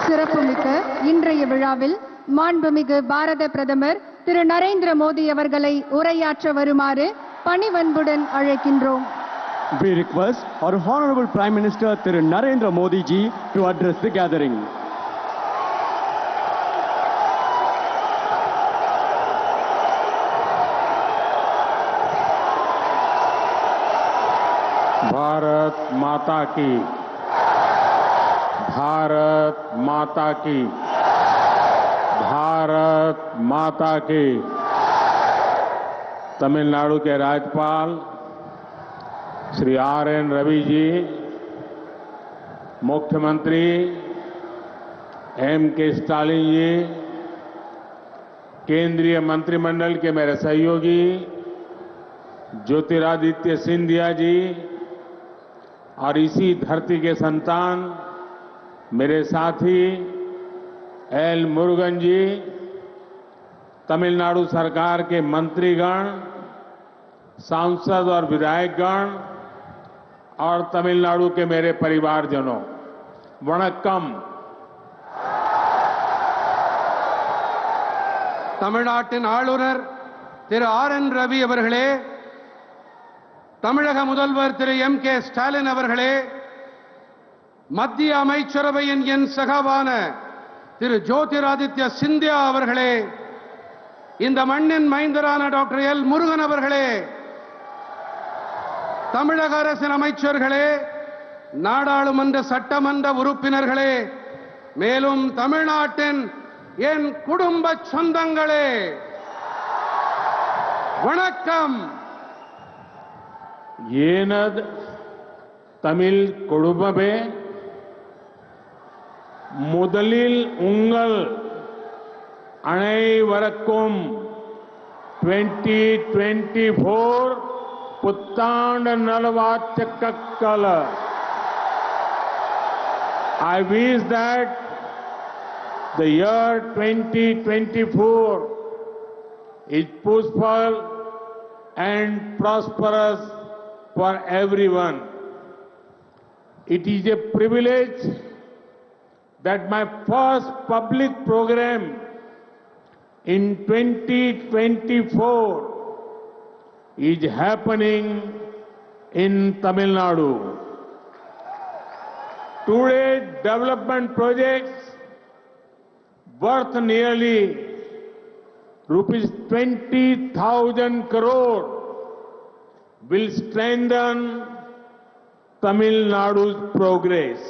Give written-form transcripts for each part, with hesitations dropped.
சிறப்புமிக்க இன்றைய விழாவில் மாண்புமிகு பாரத பிரதமர் திரு நரேந்திர மோடி அவர்களை உரையாற்ற வருமாறு பணிவன்புடன் அழைக்கின்றோம். We request our Honorable Prime Minister Thiru Narendra Modi ji to address the gathering. Bharat माता की, भारत माता की, भारत माता की। तमिलनाडु के राज्यपाल श्री RN रवि जी, मुख्यमंत्री MK स्टालिन जी, केंद्रीय मंत्रिमंडल के मेरे सहयोगी ज्योतिरादित्य सिंधिया जी और इसी धरती के संतान मेरे साथी L मुरुगन जी, तमिलनाडु सरकार के मंत्रीगण, सांसद और विधायकगण और तमिलनाडु के मेरे परिवारजनों, वणक्कम। தமிழ்நாட்டின் ஆளுநர் திரு RN ரவி அவர்களே, தமிழக முதல்வர் திரு MK ஸ்டாலின் அவர்களே, மத்திய அமைச்சரவையின் என் சகாவான திரு ஜோதிராதித்ய சிந்தியா அவர்களே, இந்த மண்ணின் மைந்தரான டாக்டர் L முருகன் அவர்களே, தமிழக அரசின் அமைச்சர்களே, நாடாளுமன்ற சட்டமன்ற உறுப்பினர்களே, மேலும் தமிழ்நாட்டின் என் குடும்ப சொந்தங்களே, வணக்கம். ஏனது தமிழ் குடும்பமே, முதலில் உங்கள் அனைவருக்கும் 2024 புத்தாண்டு நல்வாழ்த்துக்கள். I wish that the year 2024 is peaceful and prosperous for everyone. It is a privilege that my first public program in 2024 is happening in Tamil Nadu. Today's development projects worth nearly rupees 20,000 crore will strengthen Tamil Nadu's progress.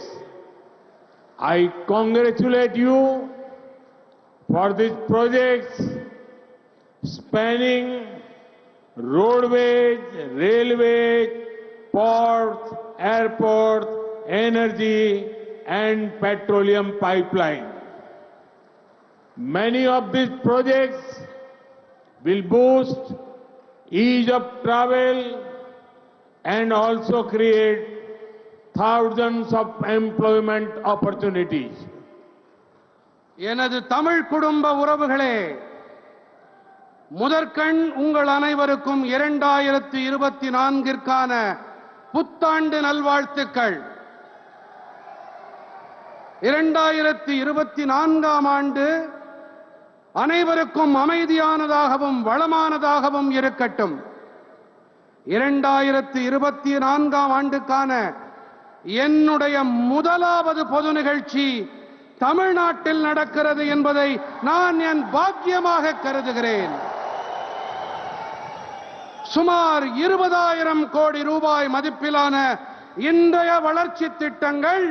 I congratulate you for these projects spanning roadways, railways, ports, airports, energy and petroleum pipeline. Many of these projects will boost ease of travel and also create thousands of employment opportunities. எனது தமிழ் குடும்ப உறவுகளே, முதற்கண் உங்கள் அனைவருக்கும் 2024ற்கான புத்தாண்டு நல்வாழ்த்துக்கள். 2024ஆம் ஆண்டு அனைவருக்கும் அமைதியானதாகவும் வளமானதாகவும் இருக்கட்டும். 2024ஆம் ஆண்டுக்கான என்னுடைய முதலாவது பொது நிகழ்ச்சி தமிழ்நாட்டில் நடக்கிறது என்பதை நான் என் பாக்கியமாக கருதுகிறேன். சுமார் 20,000 கோடி ரூபாய் மதிப்பிலான இன்றைய வளர்ச்சி திட்டங்கள்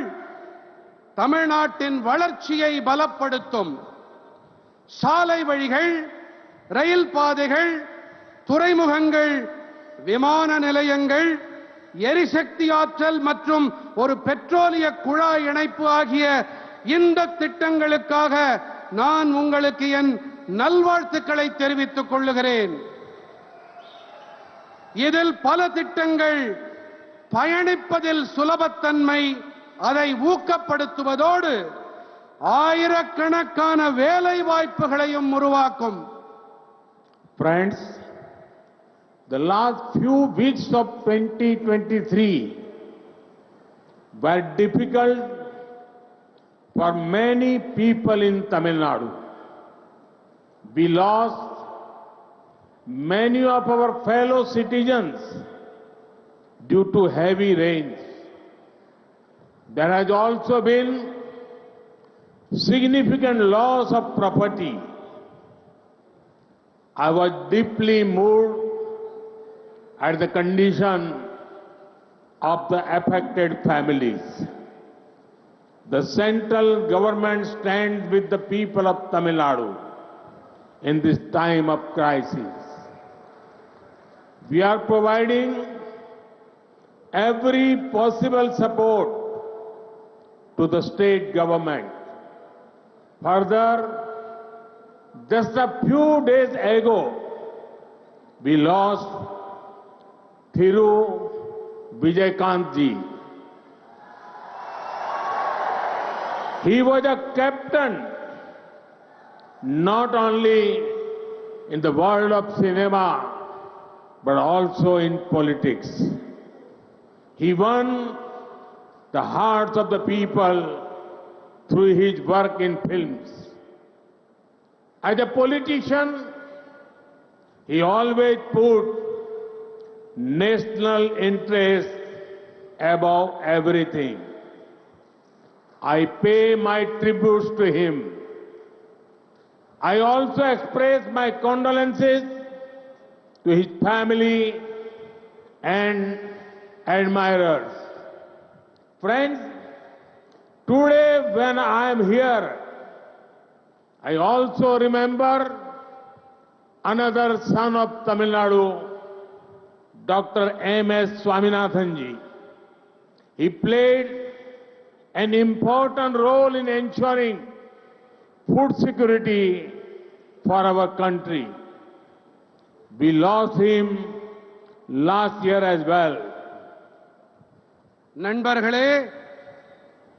தமிழ்நாட்டின் வளர்ச்சியை பலப்படுத்தும். சாலை வழிகள், ரயில் பாதைகள், துறைமுகங்கள், விமான நிலையங்கள், எரிசக்தி ஆற்றல் மற்றும் ஒரு பெட்ரோலிய குழாய் இணைப்பு ஆகிய இந்த திட்டங்களுக்காக நான் உங்களுக்கு என் நல்வாழ்த்துக்களை தெரிவித்துக் கொள்ளுகிறேன். இதில் பல திட்டங்கள் பயணிப்பதில் சுலபத்தன்மை, அதை ஊக்கப்படுத்துவதோடு ஆயிரக்கணக்கான வேலை வாய்ப்புகளையும் உருவாக்கும். Friends, the last few weeks of 2023 were difficult for many people in Tamil Nadu. We lost many of our fellow citizens due to heavy rains. There has also been significant loss of property. I was deeply moved at the condition of the affected families. The central government stands with the people of Tamil Nadu in this time of crisis. We are providing every possible support to the state government. Further, just a few days ago, we lost Thiru Vijayakant ji. He was a captain not only in the world of cinema but also in politics. He won the hearts of the people through his work in films. As a politician, he always put national interest above everything. I pay my tributes to him. I also express my condolences to his family and admirers. Friends, today when I am here, I also remember another son of Tamil Nadu, Dr. M.S. Swaminathan ji. He played an important role in ensuring food security for our country. We lost him last year as well. நண்பர்களே,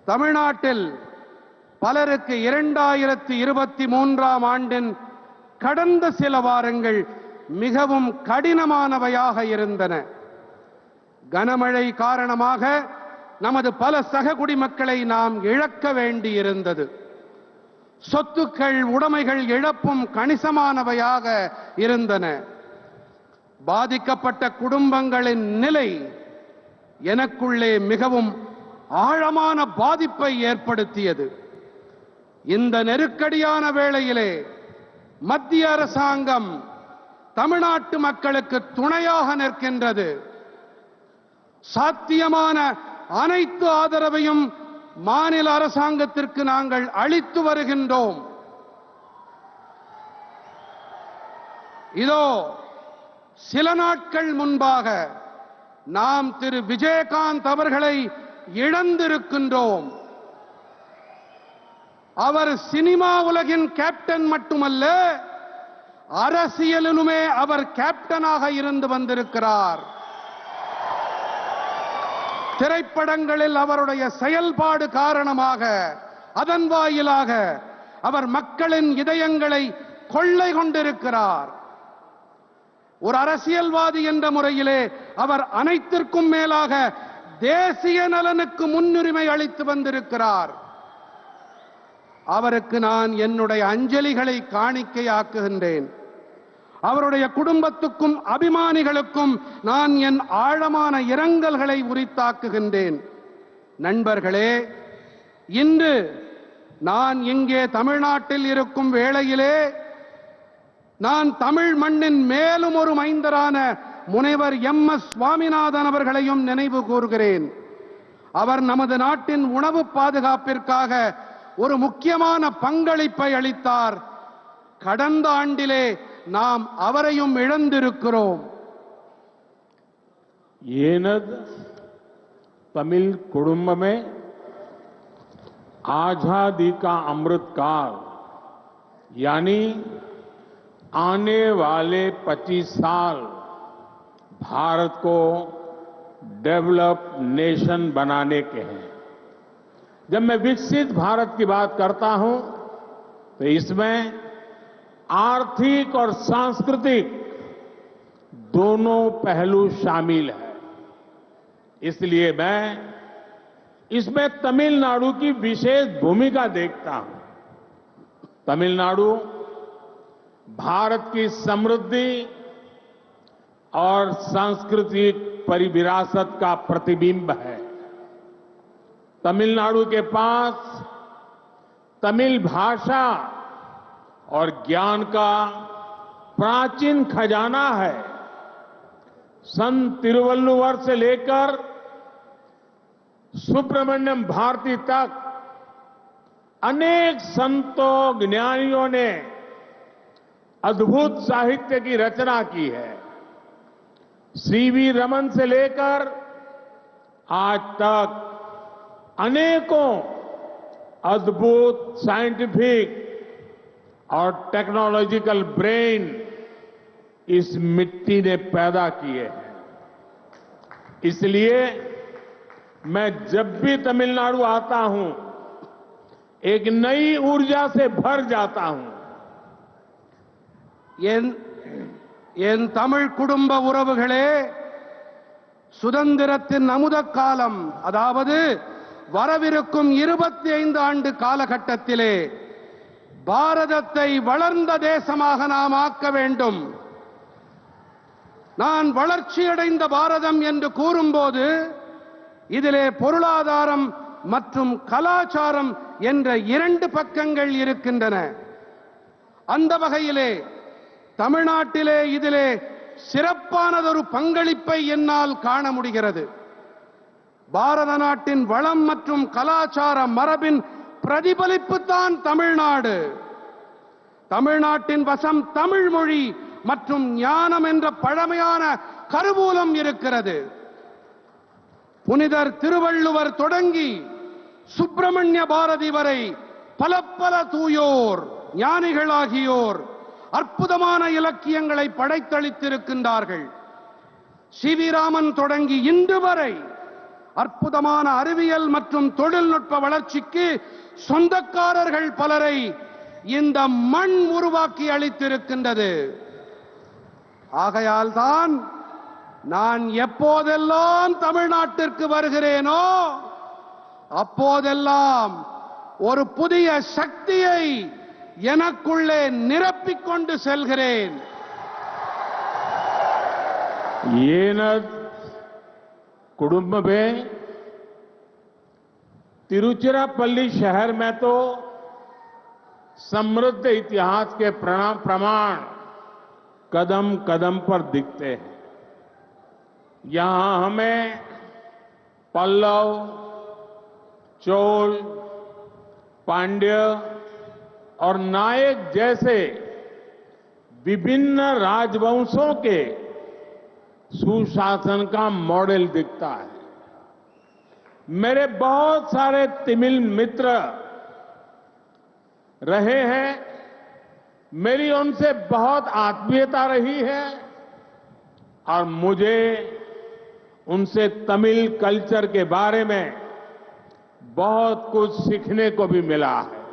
தமிழ்நாட்டில் பலருக்கு 2023ஆம் ஆண்டின் கடந்த சில வாரங்கள் மிகவும் கடினமானவையாக இருந்தன. கனமழை காரணமாக நமது பல சக குடிமக்களை நாம் இழக்க வேண்டியிருந்தது. சொத்துக்கள், உடைமைகள் இழப்பும் கணிசமானவையாக இருந்தன. பாதிக்கப்பட்ட குடும்பங்களின் நிலை எனக்குள்ளே மிகவும் ஆழமான பாதிப்பை ஏற்படுத்தியது. இந்த நெருக்கடியான வேளையிலே மத்திய அரசாங்கம் தமிழ்நாட்டு மக்களுக்கு துணையாக நிற்கின்றது. சாத்தியமான அனைத்து ஆதரவையும் மாநில அரசாங்கத்திற்கு நாங்கள் அளித்து வருகின்றோம். இதோ சில நாட்கள் முன்பாக நாம் திரு விஜயகாந்த் அவர்களை இழந்திருக்கின்றோம். அவர் சினிமா உலகின் கேப்டன் மட்டுமல்ல, அரசியலிலுமே அவர் கேப்டனாக இருந்து வந்திருக்கிறார். திரைப்படங்களில் அவருடைய செயல்பாடு காரணமாக, அதன் வாயிலாக அவர் மக்களின் இதயங்களை கொள்ளை கொண்டிருக்கிறார். ஒரு அரசியல்வாதி என்ற முறையிலே அவர் அனைத்திற்கும் மேலாக தேசிய நலனுக்கு முன்னுரிமை அளித்து வந்திருக்கிறார். அவருக்கு நான் என்னுடைய அஞ்சலிகளை காணிக்கையாக்குகின்றேன். அவருடைய குடும்பத்துக்கும் அபிமானிகளுக்கும் நான் என் ஆழமான இரங்கல்களை உரித்தாக்குகின்றேன். நண்பர்களே, இன்று நான் இங்கே தமிழ்நாட்டில் இருக்கும் வேளையிலே நான் தமிழ் மண்ணின் மேலும் ஒரு மைந்தரான முனைவர் M.S. சுவாமிநாதன் அவர்களையும் நினைவு கூர்கிறேன். அவர் நமது நாட்டின் உணவு பாதுகாப்பிற்காக ஒரு முக்கியமான பங்களிப்பை அளித்தார். கடந்த ஆண்டிலே நாம் அவரையும் இழந்திருக்கிறோம். येनद तमिल कुडुंब में आजादी का अमृत काल यानी आने वाले 25 साल भारत को डेवलप नेशन बनाने के हैं. जब मैं विकसित भारत की बात करता हूं तो इसमें आर्थिक और सांस्कृतिक दोनों पहलू शामिल हैं. इसलिए मैं इसमें तमिलनाडु की विशेष भूमिका देखता हूं। तमिलनाडु भारत की समृद्धि और सांस्कृतिक परिविरासत का प्रतिबिंब है। तमिलनाडु के पास तमिल भाषा और ज्ञान का प्राचीन खजाना है। संत तिरुवल्लुवर से लेकर सुब्रमण्यम भारती तक अनेक संतों ज्ञानियों ने अद्भुत साहित्य की रचना की है। सीवी रमन से लेकर आज तक अनेकों अद्भुत साइंटिफिक और टेक्नोलॉजिकल ब्रेन इस मिट्टी ने पैदा किए हैं। इसलिए मैं जब भी तमिलनाडु आता हूं, एक नई ऊर्जा से भर जाता हूं। என் தமிழ் குடும்ப உறவுகளே, சுதந்திரத்தின் அமுத காலம், அதாவது வரவிருக்கும் 25 ஆண்டு காலகட்டத்திலே பாரதத்தை வளர்ந்த தேசமாக நாம் ஆக்க வேண்டும். நான் வளர்ச்சியடைந்த பாரதம் என்று கூறும்போது இதிலே பொருளாதாரம் மற்றும் கலாச்சாரம் என்ற 2 பக்கங்கள் இருக்கின்றன. அந்த வகையிலே தமிழ்நாட்டிலே இதிலே சிறப்பானதொரு பங்களிப்பை என்னால் காண முடிகிறது. பாரத நாட்டின் வளம் மற்றும் கலாச்சார மரபின் பிரதிபலிப்புத்தான் தமிழ்நாடு. தமிழ்நாட்டின் வசம் தமிழ் மொழி மற்றும் ஞானம் என்ற பழமையான கருவூலம் இருக்கிறது. புனிதர் திருவள்ளுவர் தொடங்கி சுப்பிரமணிய பாரதி வரை பல தூயோர் ஞானிகளாகியோர் அற்புதமான இலக்கியங்களை படைத்தளித்திருக்கின்றார்கள். சிவி ராமன் தொடங்கி இன்று வரை அற்புதமான அறிவியல் மற்றும் தொழில்நுட்ப வளர்ச்சிக்கு சொந்தக்காரர்கள் பலரை இந்த மண் உருவாக்கி அளித்திருக்கின்றது. ஆகையால் தான் நான் எப்போதெல்லாம் தமிழ்நாட்டிற்கு வருகிறேனோ அப்போதெல்லாம் ஒரு புதிய சக்தியை எனக்குள்ளே நிரப்பிக் கொண்டு செல்கிறேன். कुडुम्ब में तिरुचिरापल्ली शहर में तो समृद्ध इतिहास के प्रमाण कदम कदम पर दिखते हैं। यहां हमें पल्लव, चोल, पांड्य और नायक जैसे विभिन्न राजवंशों के सुशासन का मॉडल दिखता है। मेरे बहुत सारे तमिल मित्र रहे हैं, मेरी उनसे बहुत आत्मीयता रही है और मुझे उनसे तमिल कल्चर के बारे में बहुत कुछ सीखने को भी मिला है।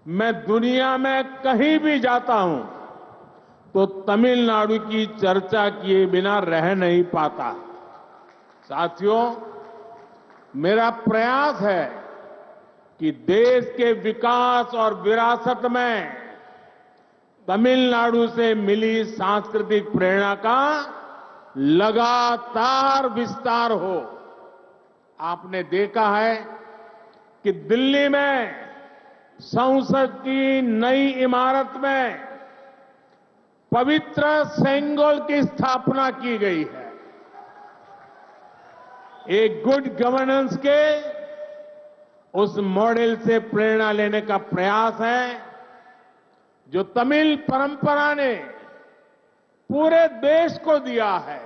मैं दुनिया में कहीं भी जाता हूं तो तमिलनाडु की चर्चा किए बिना रह नहीं पाता। साथियों, मेरा प्रयास है कि देश के विकास और विरासत में तमिलनाडु से मिली सांस्कृतिक प्रेरणा का लगातार विस्तार हो। आपने देखा है कि दिल्ली में संसद की नई इमारत में पवित्र सेंगोल की स्थापना की गई है। एक गुड गवर्नेंस के उस मॉडल से प्रेरणा लेने का प्रयास है जो तमिल परंपरा ने पूरे देश को दिया है।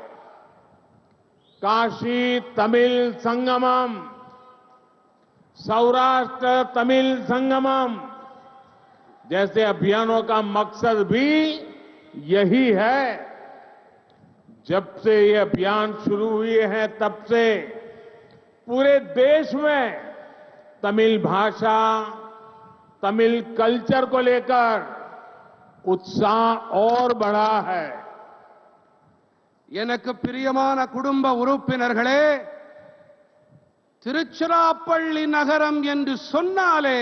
काशी तमिल संगमम, सौराष्ट्र तमिल संगमम जैसे अभियानों का मकसद भी यही है। जब से ये अभियान शुरू हुए हैं तब से पूरे देश में तमिल भाषा, तमिल कल्चर को लेकर उत्साह और बढ़ा है। எனக்கு பிரியமான குடும்ப உறுப்பினர்களே, திருச்சிராப்பள்ளி நகரம் என்று சொன்னாலே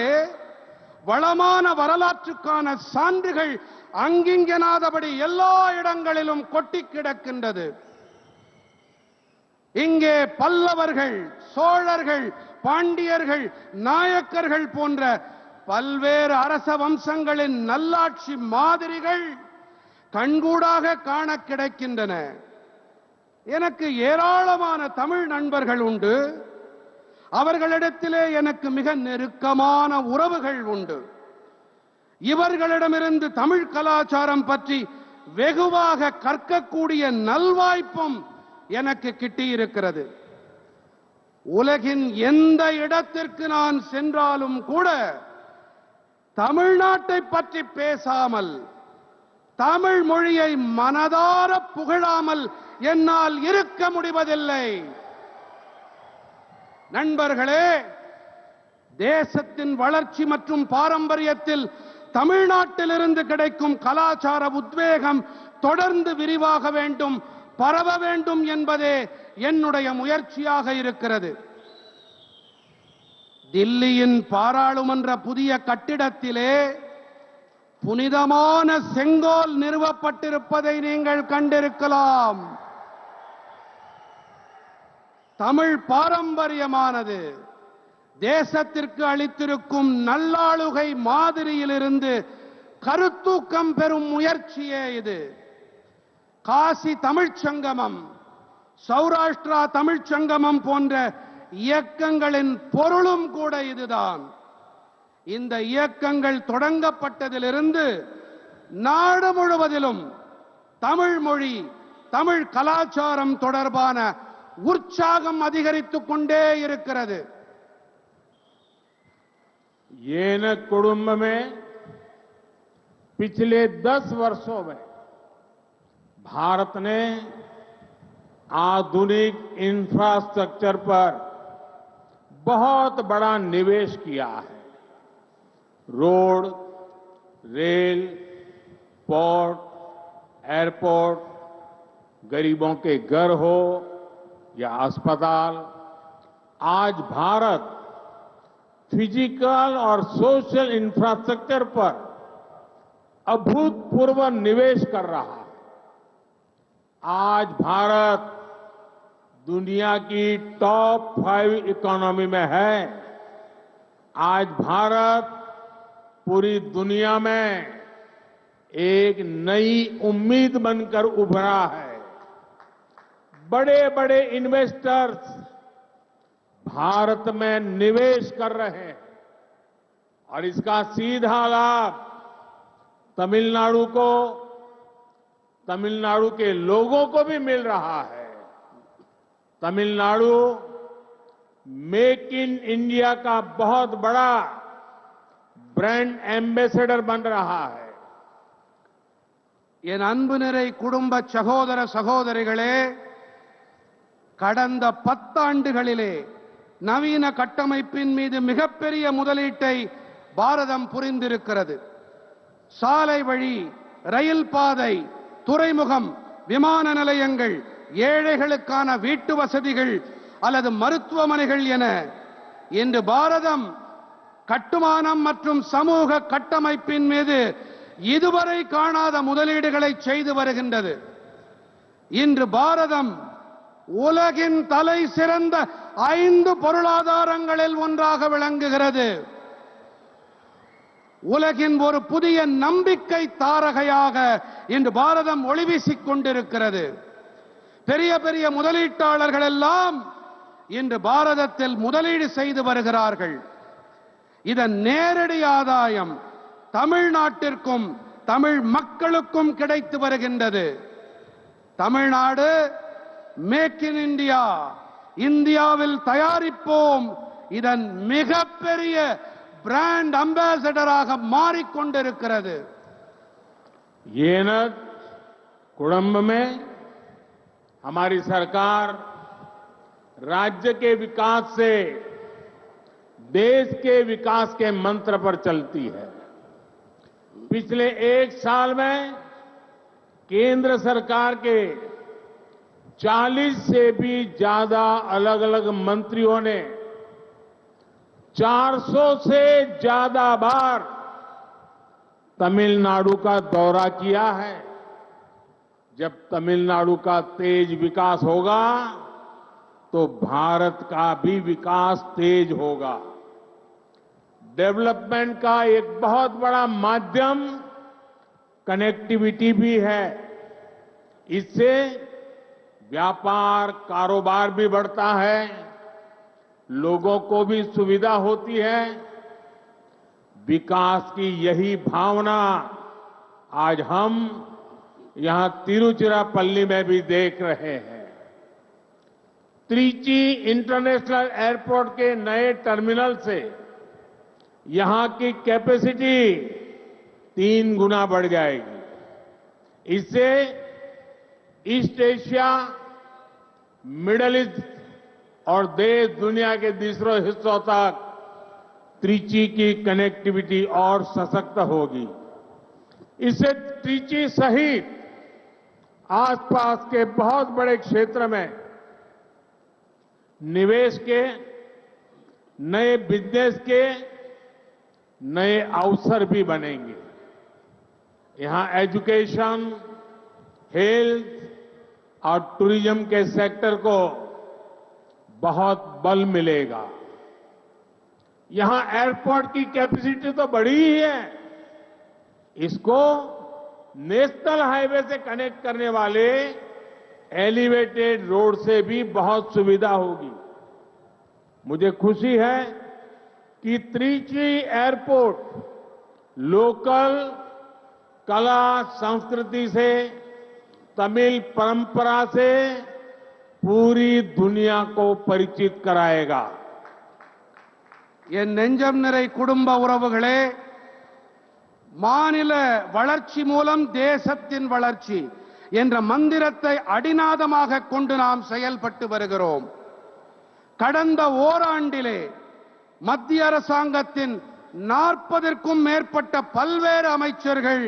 வளமான வரலாற்றுக்கான சான்றுகள் அங்கிங்கெனாதபடி எல்லா இடங்களிலும் கொட்டி கிடக்கின்றது. இங்கே பல்லவர்கள், சோழர்கள், பாண்டியர்கள், நாயக்கர்கள் போன்ற பல்வேறு அரச வம்சங்களின் நல்லாட்சி மாதிரிகள் கண்கூடாக காண கிடைக்கின்றன. எனக்கு ஏராளமான தமிழ் நண்பர்கள் உண்டு. அவர்களிடத்திலே எனக்கு மிக நெருக்கமான உறவுகள் உண்டு. இவர்களிடமிருந்து தமிழ் கலாச்சாரம் பற்றி வெகுவாக கற்கக்கூடிய நல்வாய்ப்பும் எனக்கு கிட்டியிருக்கிறது. உலகின் எந்த இடத்திற்கு நான் சென்றாலும் கூட தமிழ்நாட்டை பற்றி பேசாமல், தமிழ் மொழியை மனதார புகழாமல் என்னால் இருக்க முடிவதில்லை. நண்பர்களே, தேசத்தின் வளர்ச்சி மற்றும் பாரம்பரியத்தில் தமிழ்நாட்டிலிருந்து கிடைக்கும் கலாச்சார உத்வேகம் தொடர்ந்து விரிவாக வேண்டும், பரவ வேண்டும் என்பதே என்னுடைய முயற்சியாக இருக்கிறது. தில்லியின் பாராளுமன்ற புதிய கட்டிடத்திலே புனிதமான செங்கோல் நிறுவப்பட்டிருப்பதை நீங்கள் கண்டிருக்கலாம். தமிழ் பாரம்பரியமானது தேசத்திற்கு அளித்திருக்கும் நல்லாளுகை மாதிரியிலிருந்து கருத்தூக்கம் பெறும் முயற்சியே இது. காசி தமிழ்ச் சங்கமம், சௌராஷ்டிரா தமிழ்ச் சங்கமம் போன்ற இயக்கங்களின் பொருளும் கூட இதுதான். இந்த இயக்கங்கள் தொடங்கப்பட்டதிலிருந்து நாடு முழுவதிலும் தமிழ் மொழி, தமிழ் கலாச்சாரம் தொடர்பான உற்சாகம் அதிகரித்துக் கொண்டே இருக்கிறது. येन कुडुंब में पिछले 10 वर्षों में भारत ने आधुनिक इंफ्रास्ट्रक्चर पर बहुत बड़ा निवेश किया है। रोड, रेल, पोर्ट, एयरपोर्ट, गरीबों के घर हो या अस्पताल, आज भारत फिजिकल और सोशल इंफ्रास्ट्रक्चर पर अभूतपूर्व निवेश कर रहा है। आज भारत दुनिया की टॉप 5 इकोनॉमी में है। आज भारत पूरी दुनिया में एक नई उम्मीद बनकर उभरा है। बड़े बड़े इन्वेस्टर्स भारत में निवेश कर रहे हैं और इसका सीधा लाभ तमिलनाडु को, तमिलनाडु के लोगों को भी मिल रहा है। तमिलनाडु मेक इन इंडिया का बहुत बड़ा ब्रांड एम्बेसडर बन रहा है। என் அன்பு நிறை குடும்ப சகோதர சகோதரிகளே, கடந்த 10 ஆண்டுகளிலே நவீன கட்டமைப்பின் மீது மிகப்பெரிய முதலீட்டை பாரதம் புரிந்திருக்கிறது. சாலை வழி, ரயில் பாதை, துறைமுகம், விமான நிலையங்கள், ஏழைகளுக்கான வீட்டு வசதிகள் அல்லது மருத்துவமனைகள் என இன்று பாரதம் கட்டுமானம் மற்றும் சமூக கட்டமைப்பின் மீது இதுவரை காணாத முதலீடுகளை செய்து வருகின்றது. இன்று பாரதம் உலகின் தலை சிறந்த 5 பொருளாதாரங்களில் ஒன்றாக விளங்குகிறது. உலகின் ஒரு புதிய நம்பிக்கை தாரகையாக இன்று பாரதம் ஒளிவீசிக் கொண்டிருக்கிறது. பெரிய பெரிய முதலீட்டாளர்கள் எல்லாம் இன்று பாரதத்தில் முதலீடு செய்து வருகிறார்கள். இதன் நேரடி ஆதாயம் தமிழ்நாட்டிற்கும் தமிழ் மக்களுக்கும் கிடைத்து வருகின்றது. தமிழ்நாடு மேக் இன் இந்தியா, இந்தியாவில் தயாரிப்போம், இதன் மிகப்பெரிய பிராண்ட் அம்பாசடராக மாறிக்கொண்டிருக்கிறது. येन कुडुंब में हमारी सरकार राज्य के विकास से देश के विकास के मंत्र पर चलती है। पिछले 1 साल में केंद्र सरकार के 40 से भी ज्यादा अलग अलग मंत्रियों ने 400 से ज्यादा बार तमिलनाडु का दौरा किया है। जब तमिलनाडु का तेज विकास होगा तो भारत का भी विकास तेज होगा। डेवलपमेंट का एक बहुत बड़ा माध्यम कनेक्टिविटी भी है। इससे व्यापार कारोबार भी बढ़ता है, लोगों को भी सुविधा होती है। विकास की यही भावना आज हम यहां तिरुचिरापल्ली में भी देख रहे हैं। त्रिची इंटरनेशनल एयरपोर्ट के नए टर्मिनल से यहां की कैपेसिटी 3 गुना बढ़ जाएगी। इससे ईस्ट एशिया, मिडिल ईस्ट और देश दुनिया के दूसरे हिस्सों तक त्रिची की कनेक्टिविटी और सशक्त होगी। इससे त्रिची सहित आसपास के बहुत बड़े क्षेत्र में निवेश के, नए बिजनेस के नए अवसर भी बनेंगे। यहां एजुकेशन, हेल्थ और टूरिज्म के सेक्टर को बहुत बल मिलेगा। यहां एयरपोर्ट की कैपेसिटी तो बड़ी ही है, इसको नेशनल हाईवे से कनेक्ट करने वाले एलिवेटेड रोड से भी बहुत सुविधा होगी। मुझे खुशी है कि त्रिची एयरपोर्ट लोकल कला संस्कृति से, तमिल परंपरा से पूरी दुनिया को परिचित कराएगा। என் நெஞ்சம் நிறை குடும்ப உறவுகளே, மாநில வளர்ச்சி மூலம் தேசத்தின் வளர்ச்சி என்ற மந்திரத்தை அடிநாதமாக கொண்டு நாம் செயல்பட்டு வருகிறோம். கடந்த ஓராண்டிலே மத்திய அரசாங்கத்தின் 40க்கும் மேற்பட்ட பல்வேறு அமைச்சர்கள்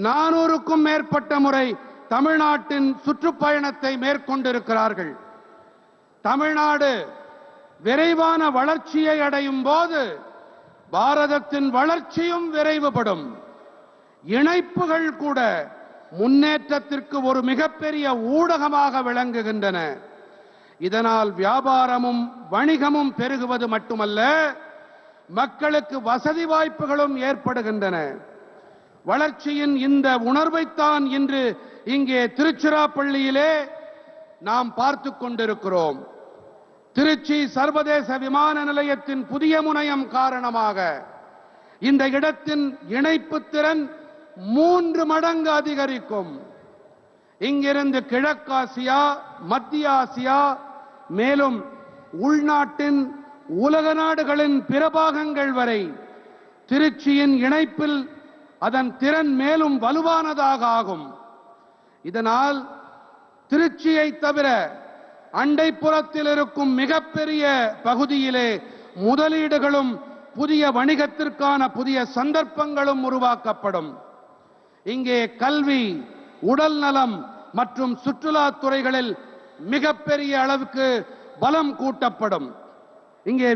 400க்கும் மேற்பட்ட முறை தமிழ்நாட்டின் சுற்றுப்பயணத்தை மேற்கொண்டிருக்கிறார்கள். தமிழ்நாடு விரைவான வளர்ச்சியை அடையும் போது பாரதத்தின் வளர்ச்சியும் விரைவுபடும். இணைப்புகள் கூட முன்னேற்றத்திற்கு ஒரு மிகப்பெரிய ஊடகமாக விளங்குகின்றன. இதனால் வியாபாரமும் வணிகமும் பெருகுவது மட்டுமல்ல, மக்களுக்கு வசதி வாய்ப்புகளும் ஏற்படுகின்றன. வளர்ச்சியின் இந்த உணர்வைத்தான் இன்று இங்கே திருச்சிராப்பள்ளியிலே நாம் பார்த்துக் கொண்டிருக்கிறோம். திருச்சி சர்வதேச விமான நிலையத்தின் புதிய முனையம் காரணமாக இந்த இடத்தின் இணைப்பு திறன் 3 மடங்கு அதிகரிக்கும். இங்கிருந்து கிழக்காசியா, மத்திய ஆசியா, மேலும் உள்நாட்டின் உலக நாடுகளின் பிற பாகங்கள் வரை திருச்சியின் இணைப்பில் அதன் திறன் மேலும் வலுவானதாக ஆகும். இதனால் திருச்சியை தவிர அண்டைப்புறத்தில் இருக்கும் மிகப்பெரிய பகுதியிலே முதலீடுகளும் புதிய வணிகத்திற்கான புதிய சந்தர்ப்பங்களும் உருவாக்கப்படும். இங்கே கல்வி, உடல் நலம் மற்றும் சுற்றுலா துறைகளில் மிகப்பெரிய அளவுக்கு பலம் கூட்டப்படும். இங்கே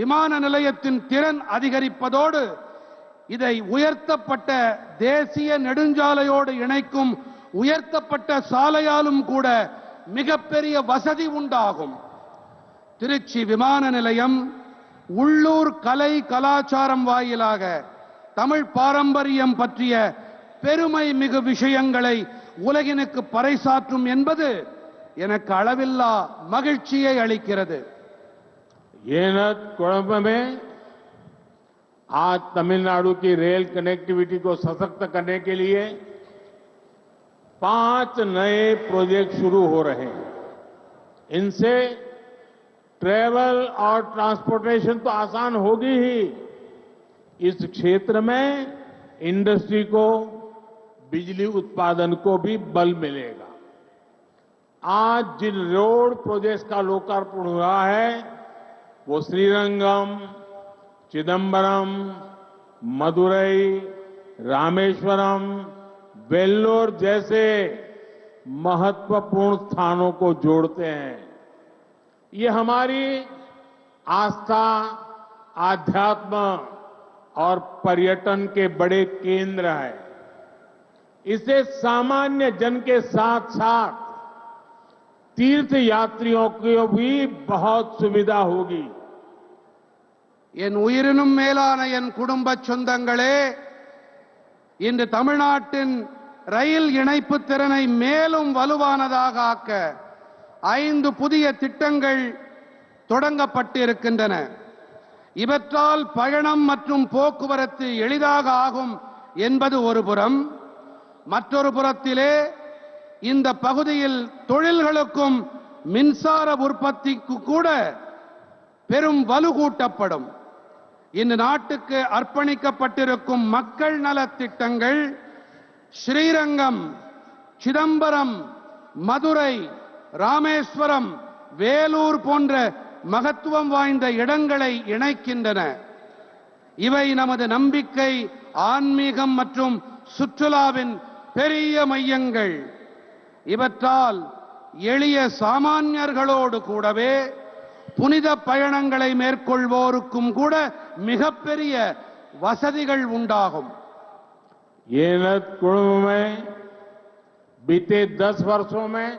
விமான நிலையத்தின் திறன் அதிகரிப்பதோடு இதை உயர்த்தப்பட்ட தேசிய நெடுஞ்சாலையோடு இணைக்கும் உயர்த்தப்பட்ட சாலையாலும் கூட மிகப்பெரிய வசதி உண்டாகும். திருச்சி விமான நிலையம் உள்ளூர் கலை கலாச்சாரம் வாயிலாக தமிழ் பாரம்பரியம் பற்றிய பெருமை மிகு விஷயங்களை உலகினுக்கு பறைசாற்றும் என்பது எனக்கு அளவில்லா மகிழ்ச்சியை அளிக்கிறது. कोलंबो में आज तमिलनाडु की रेल कनेक्टिविटी को सशक्त करने के लिए 5 नए प्रोजेक्ट शुरू हो रहे हैं. इनसे ट्रैवल और ट्रांसपोर्टेशन तो आसान होगी ही, इस क्षेत्र में इंडस्ट्री को, बिजली उत्पादन को भी बल मिलेगा. आज जिन रोड प्रोजेक्ट्स का लोकार्पण हुआ है वो श्रीरंगम, चिदंबरम, मदुरई, रामेश्वरम, वेल्लोर जैसे महत्वपूर्ण स्थानों को जोड़ते हैं. ये हमारी आस्था, आध्यात्म और पर्यटन के बड़े केंद्र है। इससे सामान्य जन के साथ साथ तीर्थ यात्रियों को भी बहुत सुविधा होगी। என் உயிரினும் மேலான என் குடும்ப சொந்தங்களே, இன்று தமிழ்நாட்டின் ரயில் இணைப்பு திறனை மேலும் வலுவானதாக ஆக்க 5 புதிய திட்டங்கள் தொடங்கப்பட்டிருக்கின்றன. இவற்றால் பயணம் மற்றும் போக்குவரத்து எளிதாக ஆகும் என்பது ஒரு புறம். மற்றொரு புறத்திலே இந்த பகுதியில் தொழில்களுக்கும் மின்சார உற்பத்திக்கு கூட பெரும் வலுகூட்டப்படும். இந்த நாட்டுக்கு அர்ப்பணிக்கப்பட்டிருக்கும் மக்கள் நலத் திட்டங்கள் ஸ்ரீரங்கம், சிதம்பரம், மதுரை, ராமேஸ்வரம், வேலூர் போன்ற மகத்துவம் வாய்ந்த இடங்களை இணைக்கின்றன. இவை நமது நம்பிக்கை, ஆன்மீகம் மற்றும் சுற்றுலாவின் பெரிய மையங்கள். இவற்றால் எளிய சாமானியர்களோடு கூடவே புனித பயணங்களை மேற்கொள்வோருக்கும் கூட மிகப்பெரிய வசதிகள் உண்டாகும். येनत कुंभ में बीते 10 वर्षों में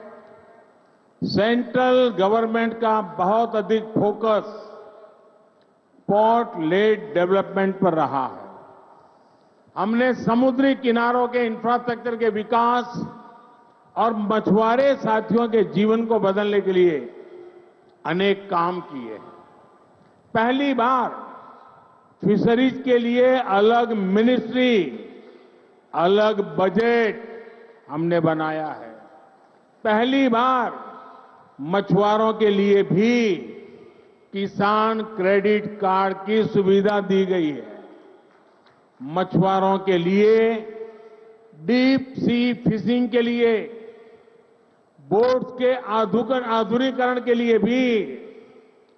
सेंट्रल गवर्नमेंट का बहुत अधिक फोकस पोर्ट लेड डेवलपमेंट पर रहा है। हमने समुद्री किनारों के इंफ्रास्ट्रक्चर के विकास और मछुआरे साथियों के जीवन को बदलने के लिए अनेक काम किए। पहली बार फिशरीज के लिए अलग मिनिस्ट्री, अलग बजट हमने बनाया है। पहली बार मछुआरों के लिए भी किसान क्रेडिट कार्ड की सुविधा दी गई है। मछुआरों के लिए डीप सी फिशिंग के लिए बोट्स के आधुनिकीकरण के लिए भी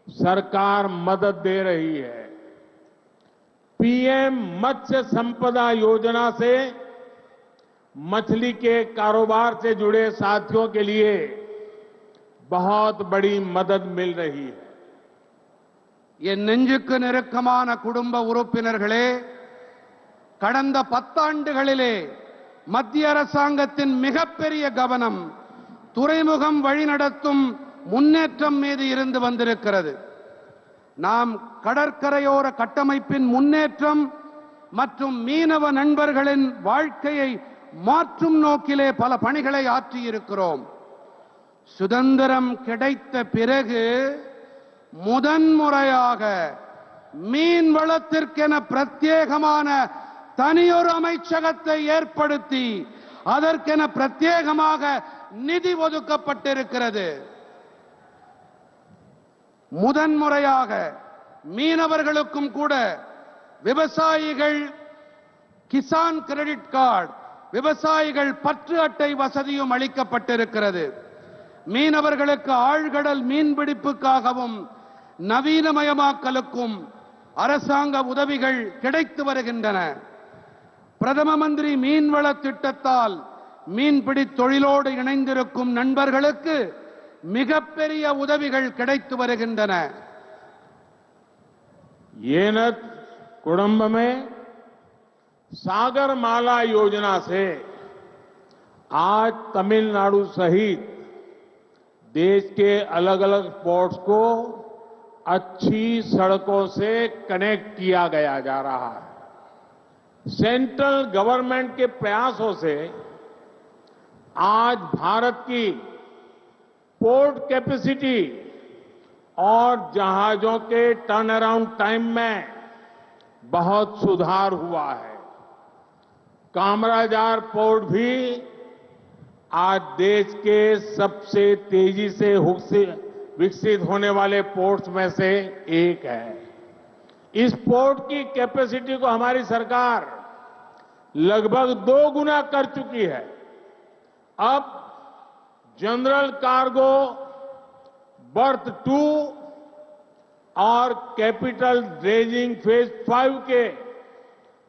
सरकार मदद दे रही है। पीएम मत्स्य संपदा योजना से मछली के कारोबार से जुड़े साथियों के लिए बहुत बड़ी मदद मिल रही है। என் நெஞ்சுக்கு நெருக்கமான குடும்ப உறுப்பினர்களே, கடந்த 10 ஆண்டுகளிலே மத்திய அரசாங்கத்தின் மிகப்பெரிய கவனம் துறைமுகம் வழிநடத்தும் முன்னேற்றம் மீது இருந்து வந்திருக்கிறது. நாம் கடற்கரையோர கட்டமைப்பின் முன்னேற்றம் மற்றும் மீனவ நண்பர்களின் வாழ்க்கையை மாற்றும் நோக்கிலே பல பணிகளை ஆற்றியிருக்கிறோம். சுதந்திரம் கிடைத்த பிறகு முதன்முறையாக மீன் வளத்திற்கென பிரத்யேகமான தனியொரு அமைச்சகத்தை ஏற்படுத்தி அதற்கென பிரத்யேகமாக நிதி ஒதுக்கப்பட்டிருக்கிறது. முதன்முறையாக மீனவர்களுக்கும் கூட விவசாயிகள் கிசான் கிரெடிட் கார்டு, விவசாயிகள் பற்று அட்டை வசதியும் அளிக்கப்பட்டிருக்கிறது. மீனவர்களுக்கு ஆழ்கடல் மீன்பிடிப்புக்காகவும் நவீனமயமாக்கலுக்கும் அரசாங்க உதவிகள் கிடைத்து வருகின்றன. பிரதம மந்திரி மீன்வள திட்டத்தால் மீன்பிடி தொழிலோடு இணைந்திருக்கும் நண்பர்களுக்கு மிகப்பெரிய உதவிகள் கிடைத்து வருகின்றன. येनत कुंभ में सागरमाला योजना से आज तमिलनाडु सहित देश के अलग अलग पोर्ट्स को अच्छी सड़कों से कनेक्ट किया गया जा रहा है। सेंट्रल गवर्नमेंट के प्रयासों से आज भारत की पोर्ट कैपेसिटी और जहाजों के टर्न अराउंड टाइम में बहुत सुधार हुआ है। कामराजार पोर्ट भी आज देश के सबसे तेजी से विकसित होने वाले पोर्ट्स में से एक है। इस पोर्ट की कैपेसिटी को हमारी सरकार लगभग 2 गुना कर चुकी है। अब जनरल कार्गो बर्थ 2 और कैपिटल ड्रेजिंग फेज 5 के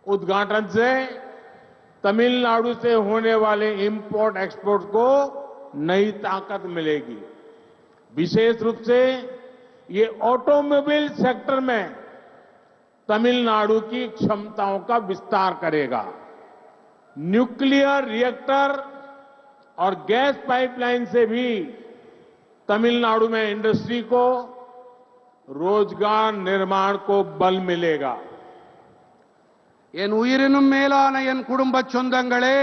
उद्घाटन से तमिलनाडु से होने वाले इंपोर्ट एक्सपोर्ट को नई ताकत मिलेगी। विशेष रूप से ये ऑटोमोबाइल सेक्टर में तमिलनाडु की क्षमताओं का विस्तार करेगा। न्यूक्लियर रिएक्टर और गैस पाइपलाइन से भी तमिलनाडु में इंडस्ट्री को रोजगार निर्माण को बल मिलेगा। என் உயிரினும் மேலான என் குடும்ப சொந்தங்களே,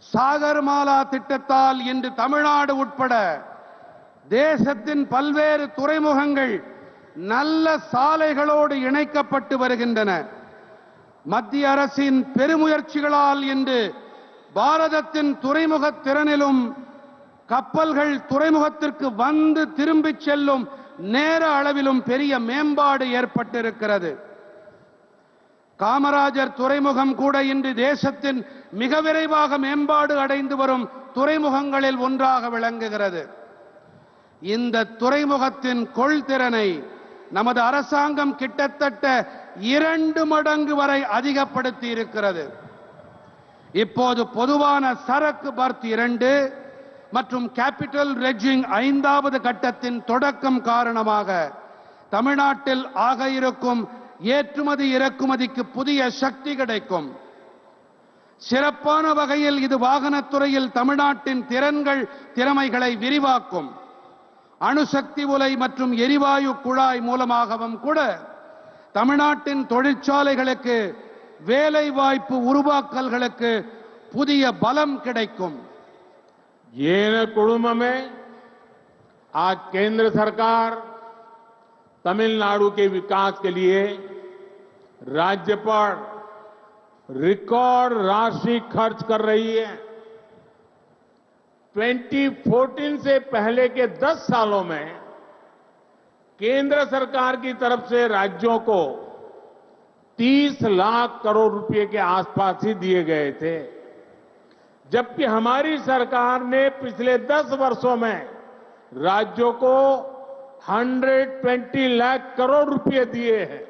சாகர்மாலா திட்டத்தால் இன்று தமிழ்நாடு உட்பட தேசத்தின் பல்வேறு துறைமுகங்கள் நல்ல சாலைகளோடு இணைக்கப்பட்டு வருகின்றன. மத்திய அரசின் பெருமுயற்சிகளால் இன்று பாரதத்தின் துறைமுக திறனிலும் கப்பல்கள் துறைமுகத்திற்கு வந்து திரும்பிச் செல்லும் நேர அளவிலும் பெரிய மேம்பாடு ஏற்பட்டிருக்கிறது. காமராஜர் துறைமுகம் கூட இன்று தேசத்தின் மிக விரைவாக மேம்பாடு அடைந்து வரும் துறைமுகங்களில் ஒன்றாக விளங்குகிறது. இந்த துறைமுகத்தின் கொள்திறனை நமது அரசாங்கம் கிட்டத்தட்ட 2 மடங்கு வரை அதிகப்படுத்தி இருக்கிறது. இப்போது பொதுவான சரக்கு பர்த் 2 மற்றும் கேபிட்டல் ரெட்ஜிங் 5வது கட்டத்தின் தொடக்கம் காரணமாக தமிழ்நாட்டில் ஆக இருக்கும் ஏற்றுமதி இறக்குமதிக்கு புதிய சக்தி கிடைக்கும். சிறப்பான வகையில் இது வாகனத்துறையில் தமிழ்நாட்டின் திறமைகளை விரிவாக்கும். அணுசக்தி உலை மற்றும் எரிவாயு குழாய் மூலமாகவும் கூட தமிழ்நாட்டின் தொழிற்சாலைகளுக்கு வேலை வாய்ப்பு உருவாக்கல்களுக்கு புதிய பலம் கிடைக்கும். येन कुडुम में आज केंद्र सरकार तमिलनाडु के विकास के लिए राज्य पर रिकॉर्ड राशि खर्च कर रही है। 2014 से पहले के 10 सालों में केंद्र सरकार की तरफ से राज्यों को 30 लाख करोड़ रुपए के आसपास ही दिए गए थे, जबकि हमारी सरकार ने पिछले 10 वर्षों में राज्यों को 120 लाख करोड़ रुपए दिए हैं।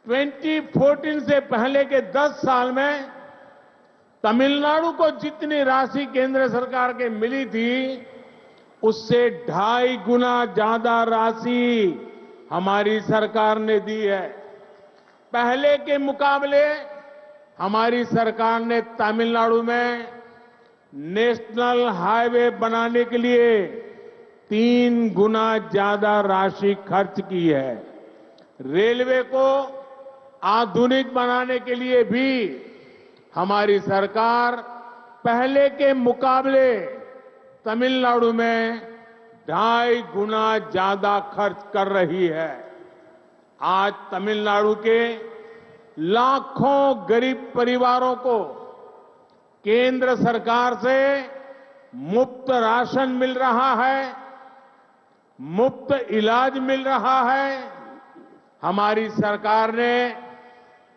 2014 से पहले के 10 साल में तमिलनाडु को जितनी राशि केंद्र सरकार के मिली थी, उससे 2.5 गुना ज्यादा राशि हमारी सरकार ने दी है। पहले के मुकाबले हमारी सरकार ने तमिलनाडु में नेशनल हाईवे बनाने के लिए 3 गुना ज्यादा राशि खर्च की है। रेलवे को आधुनिक बनाने के लिए भी हमारी सरकार पहले के मुकाबले तमिलनाडु में 2.5 गुना ज्यादा खर्च कर रही है। आज तमिलनाडु के लाखों गरीब परिवारों को केंद्र सरकार से मुफ्त राशन मिल रहा है, मुफ्त इलाज मिल रहा है। हमारी सरकार ने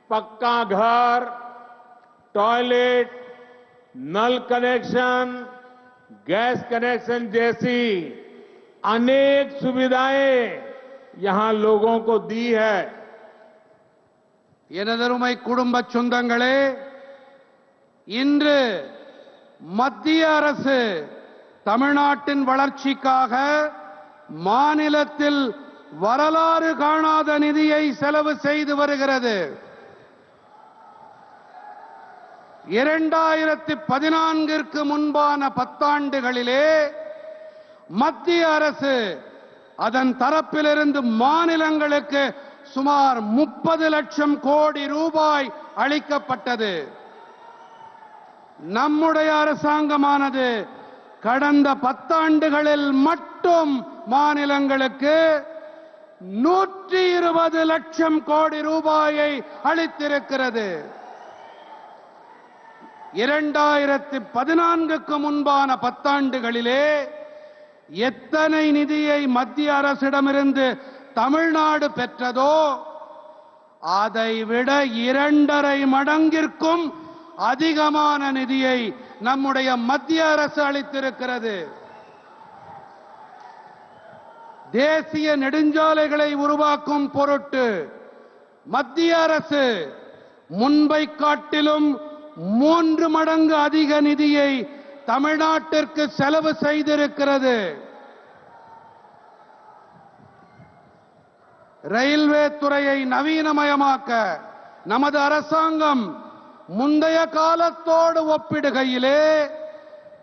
पक्का घर, टॉयलेट, नल कनेक्शन, गैस कनेक्शन जैसी अनेक सुविधाएं यहां लोगों को दी है। எனதருமை குடும்ப சொந்தங்களே, இன்று மத்திய அரசு தமிழ்நாட்டின் வளர்ச்சிக்காக மாநிலத்தில் வரலாறு காணாத நிதியை செலவு செய்து வருகிறது. 2014ற்கு முன்பான 10 ஆண்டுகளிலே மத்திய அரசு அதன் தரப்பிலிருந்து மாநிலங்களுக்கு சுமார் 30 லட்சம் கோடி ரூபாய் அளிக்கப்பட்டது. நம்முடைய அரசாங்கமானது கடந்த 10 ஆண்டுகளில் மட்டும் மாநிலங்களுக்கு 120 லட்சம் கோடி ரூபாயை அளித்திருக்கிறது. 2014க்கு முன்பான 10 ஆண்டுகளிலே எத்தனை நிதியை மத்திய அரசிடமிருந்து தமிழ்நாடு பெற்றதோ அதைவிட 2.5 மடங்கிற்கும் அதிகமான நிதியை நம்முடைய மத்திய அரசு அளித்திருக்கிறது. தேசிய நெடுஞ்சாலைகளை உருவாக்கும் பொருட்டு மத்திய அரசு முன்பை காட்டிலும் 3 மடங்கு அதிக நிதியை தமிழ்நாட்டிற்கு செலவு செய்திருக்கிறது. ரயில்வே துறையை நவீனமயமாக்க நமது அரசாங்கம் முந்தைய காலத்தோடு ஒப்பிடுகையிலே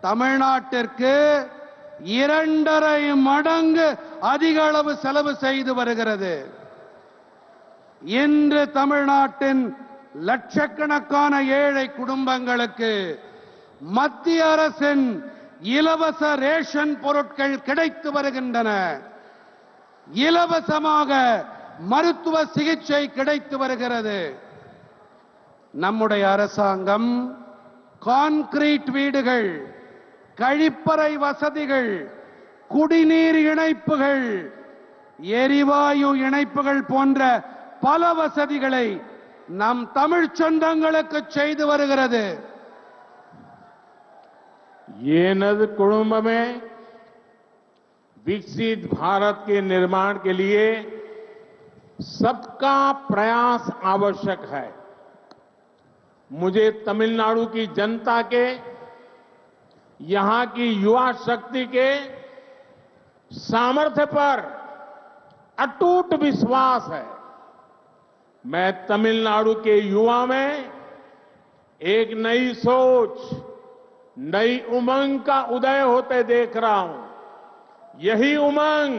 தமிழ்நாட்டிற்கு 2.5 மடங்கு அதிக அளவு செலவு செய்து வருகிறது. இன்று தமிழ்நாட்டின் லட்சக்கணக்கான ஏழை குடும்பங்களுக்கு மத்திய அரசின் இலவச ரேஷன் பொருட்கள் கிடைத்து வருகின்றன. இலவசமாக மருத்துவ சிகிச்சை கிடைத்து வருகிறது. நம்முடைய அரசாங்கம் கான்கிரீட் வீடுகள், கழிப்பறை வசதிகள், குடிநீர் இணைப்புகள், எரிவாயு இணைப்புகள் போன்ற பல வசதிகளை நம் தமிழ் சொந்தங்களுக்கு செய்து வருகிறது. ये नद कुटुंब में विकसित भारत के निर्माण के लिए सबका प्रयास आवश्यक है. मुझे तमिलनाडु की जनता के, यहां की युवा शक्ति के सामर्थ्य पर अटूट विश्वास है. मैं तमिलनाडु के युवा में एक नई सोच, नई उमंग का उदय होते देख रहा हूं. यही उमंग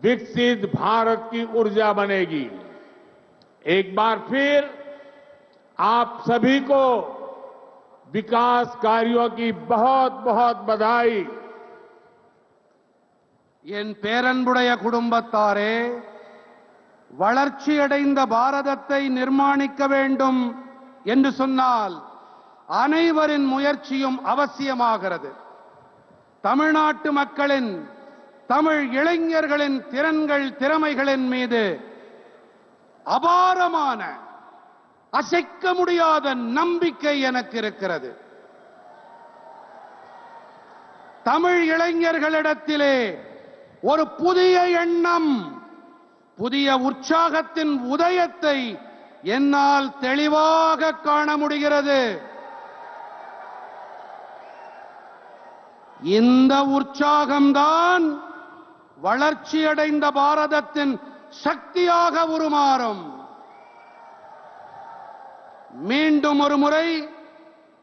विकसित भारत की ऊर्जा बनेगी. एक बार फिर आप सभी को विकास कार्यों की बहुत बहुत बधाई. என் பேரன்புடைய குடும்பத்தாரே, வளர்ச்சியடைந்த பாரதத்தை நிர்மாணிக்க வேண்டும் என்று சொன்னால் அனைவரின் முயற்சியும் அவசியமாகிறது. தமிழ்நாட்டு மக்களின், தமிழ் இளைஞர்களின் திறன்கள், திறமைகளின் மீது அபாரமான, அசைக்க முடியாத நம்பிக்கை எனக்கு இருக்கிறது. தமிழ் இளைஞர்களிடத்திலே ஒரு புதிய எண்ணம், புதிய உற்சாகத்தின் உதயத்தை என்னால் தெளிவாக காண முடிகிறது. இந்த உற்சாகம்தான் வளர்ச்சியடைந்த பாரதத்தின் சக்தியாக உருமாறும். மீண்டும் ஒரு முறை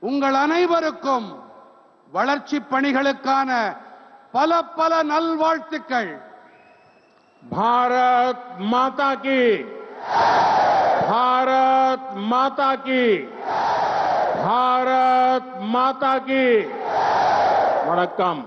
உங்கள் அனைவருக்கும் வளர்ச்சி பணிகளுக்கான பல பல நல்வாழ்த்துக்கள். भारत माता की, भारत माता की, भारत माता की. वणक्कम.